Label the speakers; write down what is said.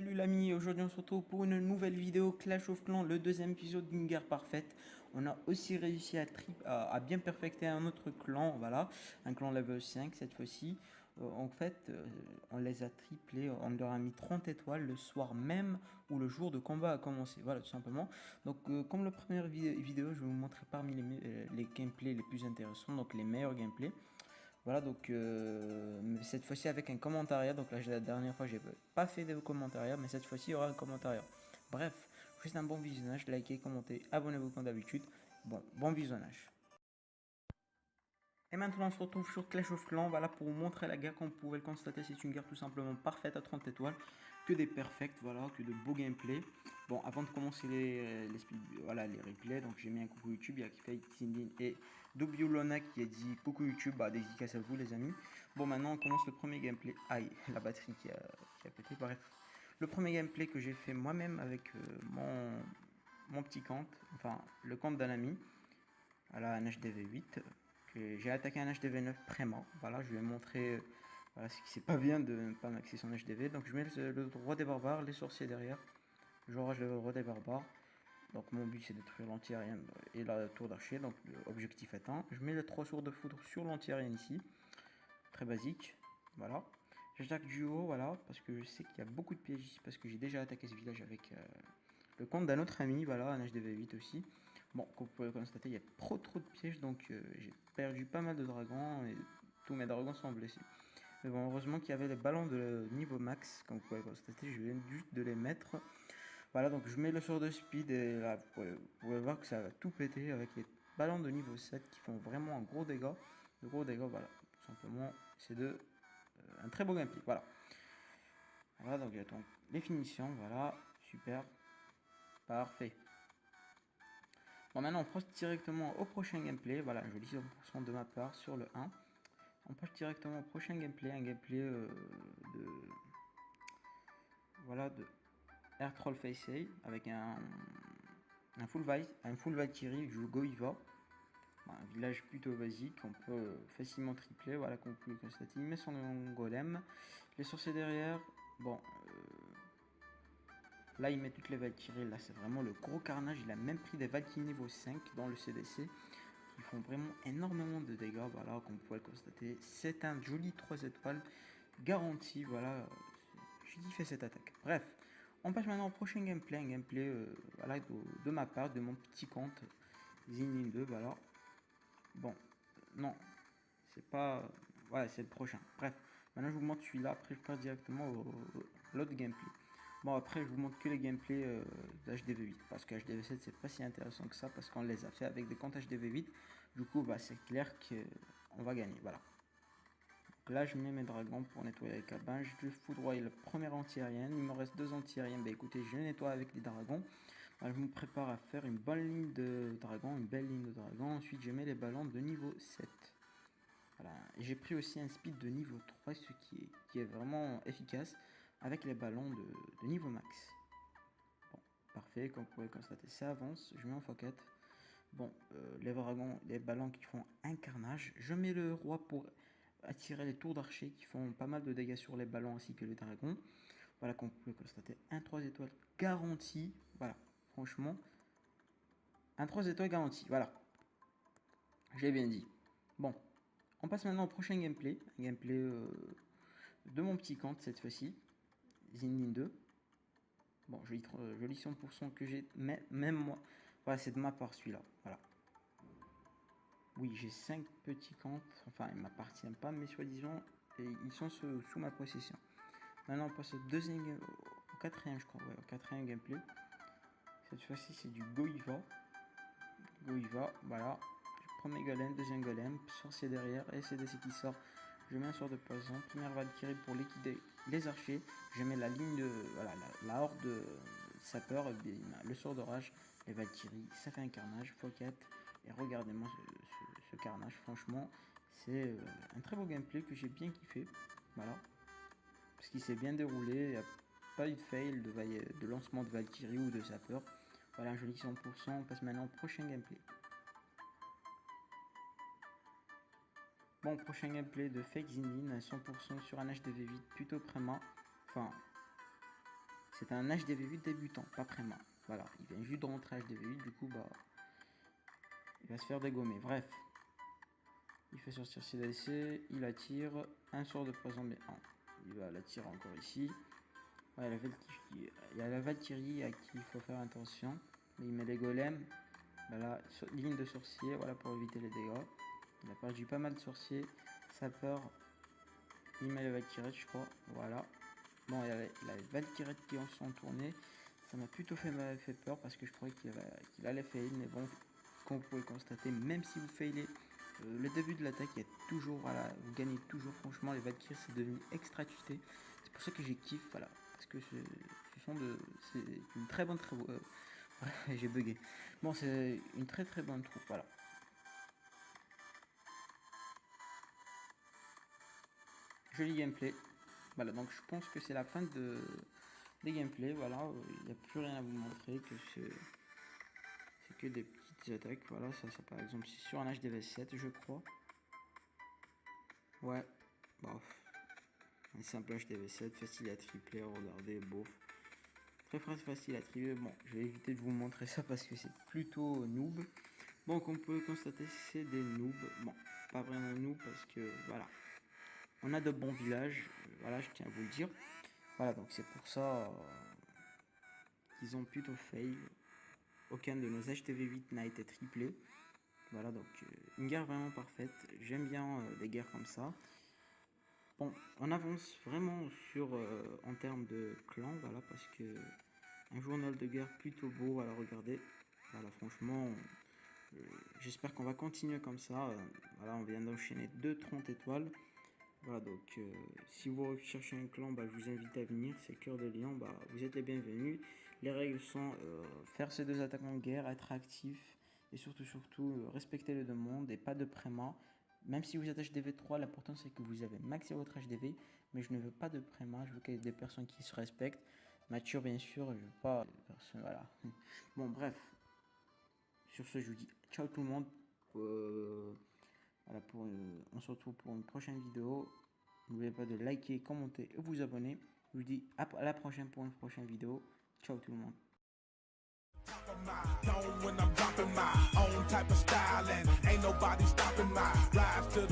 Speaker 1: Salut l'ami, aujourd'hui on se retrouve pour une nouvelle vidéo Clash of Clans, le deuxième épisode d'une guerre parfaite. On a aussi réussi à bien perfecter un autre clan, voilà, un clan level 5 cette fois-ci. On les a triplés, on leur a mis 30 étoiles le soir même où le jour de combat a commencé, voilà tout simplement. Comme la première vidéo, je vais vous montrer parmi les gameplays les plus intéressants, donc les meilleurs gameplays. Voilà, cette fois-ci avec un commentariat. Donc là, la dernière fois, j'ai pas fait de commentariat, mais cette fois-ci, il y aura un commentariat. Bref, juste un bon visionnage. Likez, commentez, abonnez-vous comme d'habitude. Bon visionnage. Et maintenant, on se retrouve sur Clash of Clans. Voilà, pour vous montrer la guerre. Comme vous pouvez le constater, c'est une guerre tout simplement parfaite à 30 étoiles. Que des perfects, voilà, que de beaux gameplays. Bon, avant de commencer voilà, les replays, donc j'ai mis un coucou YouTube. Il y a Kifei, Xindin et Dobiolona qui a dit coucou YouTube. Bah, dédicace à vous, les amis. Bon, maintenant, on commence le premier gameplay. Aïe, la batterie qui a pété. Bref, le premier gameplay que j'ai fait moi-même avec mon petit compte, enfin, le compte d'un ami, à la HDV8. J'ai attaqué un HDV9 pré-mort. Voilà, je lui ai montré voilà, ce qui c'est pas bien de ne pas maxer son HDV. Donc je mets le roi des barbares, les sorciers derrière. Je rage le roi des barbares. Donc mon but c'est de détruire l'anti-aérien et la tour d'archer. Donc objectif atteint. Je mets les 3 sourds de foudre sur l'anti-aérien ici. Très basique. Voilà. J'attaque du haut, voilà, parce que je sais qu'il y a beaucoup de pièges ici, parce que j'ai déjà attaqué ce village avec le compte d'un autre ami, voilà, un HDV8 aussi. Bon, comme vous pouvez le constater, il y a trop de pièges, donc j'ai perdu pas mal de dragons et tous mes dragons sont blessés. Mais bon, heureusement qu'il y avait les ballons de niveau max, comme vous pouvez le constater, je viens juste de les mettre. Voilà, donc je mets le sort de speed et là, vous pouvez voir que ça va tout péter avec les ballons de niveau 7 qui font vraiment un gros dégât. De gros dégâts, voilà, tout simplement, c'est un très beau gameplay, voilà. Voilà, donc j'attends les finitions, voilà, super, parfait. Bon, maintenant on passe directement au prochain gameplay. Voilà, je lis 100% de ma part sur le 1. On passe directement au prochain gameplay, un gameplay de voilà de Air Troll Face A avec un full Valkyrie du Goiva. Un village plutôt basique, on peut facilement tripler. Voilà, comme vous pouvez le constater, il met son golem. Les sorciers derrière, bon, là il met toutes les Valkyries. Là c'est vraiment le gros carnage. Il a même pris des Valkyries niveau 5 dans le CDC. Ils font vraiment énormément de dégâts, voilà, comme vous pouvez le constater. C'est un joli 3 étoiles garanti, voilà. J'ai kiffé cette attaque. Bref, on passe maintenant au prochain gameplay, un gameplay voilà, de ma part, de mon petit compte Zinin 2, voilà. Bon, non, c'est pas... Ouais, c'est le prochain. Bref, maintenant je vous montre celui-là, après je passe directement à l'autre gameplay. Bon, après je vous montre que les gameplays d'HDV8, parce que HDV7 c'est pas si intéressant que ça, parce qu'on les a fait avec des comptes HDV8. Du coup, bah, c'est clair qu'on va gagner, voilà. Donc là, je mets mes dragons pour nettoyer les cabins. Je foudroie le premier anti-aérien. Il me reste 2 anti-aériens. Bah écoutez, je nettoie avec les dragons. Voilà, je me prépare à faire une bonne ligne de dragons, une belle ligne de dragons. Ensuite, je mets les ballons de niveau 7. Voilà. J'ai pris aussi un speed de niveau 3, ce qui est vraiment efficace avec les ballons de niveau max. Bon, parfait, comme vous pouvez le constater, ça avance. Je mets en x4. Bon, les dragons, les ballons qui font un carnage. Je mets le roi pour attirer les tours d'archer qui font pas mal de dégâts sur les ballons ainsi que les dragons. Voilà, comme vous pouvez constater, un 3 étoiles garanti. Voilà, franchement, un 3 étoiles garanti. Voilà, j'ai bien dit. Bon, on passe maintenant au prochain gameplay. Un gameplay de mon petit compte cette fois-ci. Zindin 2. Bon, je lis 100% que j'ai, même moi. Voilà, c'est de ma part celui-là. Voilà. Oui, j'ai 5 petits comptes. Enfin, ils ne m'appartiennent pas, mais soi-disant, ils sont sous ma possession. Maintenant, on passe au quatrième, je crois. Ouais, au quatrième gameplay. Cette fois-ci, c'est du Goiva. Goiva, voilà. Premier golem, deuxième golem, sorcier derrière, et CDC qui sort. Je mets un sort de poison, première Valkyrie pour liquider les archers. Je mets la ligne de. Voilà, la horde de sapeurs, le sort d'orage, les Valkyries. Ça fait un carnage, x4. Et regardez-moi ce carnage, franchement, c'est un très beau gameplay que j'ai bien kiffé. Voilà. Parce qu'il s'est bien déroulé, il n'y a pas eu de fail de lancement de Valkyrie ou de sapeur. Voilà, un joli 100%. On passe maintenant au prochain gameplay. Bon, prochain gameplay de Fake Zindin à 100% sur un HDV8 plutôt préma. Enfin, c'est un HDV8 débutant, pas Préma. Voilà, il vient juste de rentrer HDV8, du coup, bah, il va se faire dégommer. Bref, il fait sortir CDC, il attire un sort de poison B1. Il va l'attirer encore ici. Ouais, il y a la Valkyrie à qui il faut faire attention. Il met les golems. Voilà, ligne de sorcier, voilà pour éviter les dégâts. Il a perdu pas mal de sorciers. Sapeur, il met les Valkyries, je crois. Voilà. Bon, il y a les Valkyries qui en sont tournées. Ça m'a plutôt fait peur parce que je croyais qu'il allait fail. Mais bon, comme vous pouvez le constater, même si vous failez le début de l'attaque, il y a toujours, voilà, vous gagnez toujours. Franchement, les Valkyries, c'est devenu extra cheaté. C'est pour ça que j'ai kiffé, voilà. Parce que c'est une très bonne j'ai bugué. Bon, c'est une très bonne troupe, voilà. Joli gameplay. Voilà, donc je pense que c'est la fin des gameplays. Voilà, il n'y a plus rien à vous montrer, que c'est que des petites attaques. Voilà, ça par exemple, c'est sur un HDV7, je crois. Ouais, bof. Un simple HDV7, facile à tripler, regardez, bof. Très facile à tripler. Bon, je vais éviter de vous montrer ça parce que c'est plutôt noob. Bon, comme on peut constater, c'est des noobs. Bon, pas vraiment noob parce que, voilà. On a de bons villages, voilà, je tiens à vous le dire. Voilà, donc c'est pour ça qu'ils ont plutôt fail. Aucun de nos HTV8 n'a été triplé. Voilà, donc une guerre vraiment parfaite. J'aime bien des guerres comme ça. Bon, on avance vraiment sur en termes de clan, voilà, parce que un journal de guerre plutôt beau, voilà, regardez. Voilà, franchement, j'espère qu'on va continuer comme ça. Voilà, on vient d'enchaîner 30 étoiles. Voilà, donc si vous recherchez un clan, bah, je vous invite à venir. C'est Cœur de Lion, bah, vous êtes les bienvenus. Les règles sont faire ces 2 attaques en guerre, être actif et surtout respecter les demandes et pas de préma. Même si vous êtes HDV3, l'important c'est que vous avez maxé votre HDV, mais je ne veux pas de préma, je veux qu'il y ait des personnes qui se respectent. Mature bien sûr, je veux pas personne, voilà. Bon bref, sur ce je vous dis ciao tout le monde. Voilà, on se retrouve pour une prochaine vidéo. N'oubliez pas de liker, commenter et vous abonner. Je vous dis à la prochaine pour une prochaine vidéo. Ciao tout le monde. When I'm dropping my own type of style and ain't nobody stopping my rise to the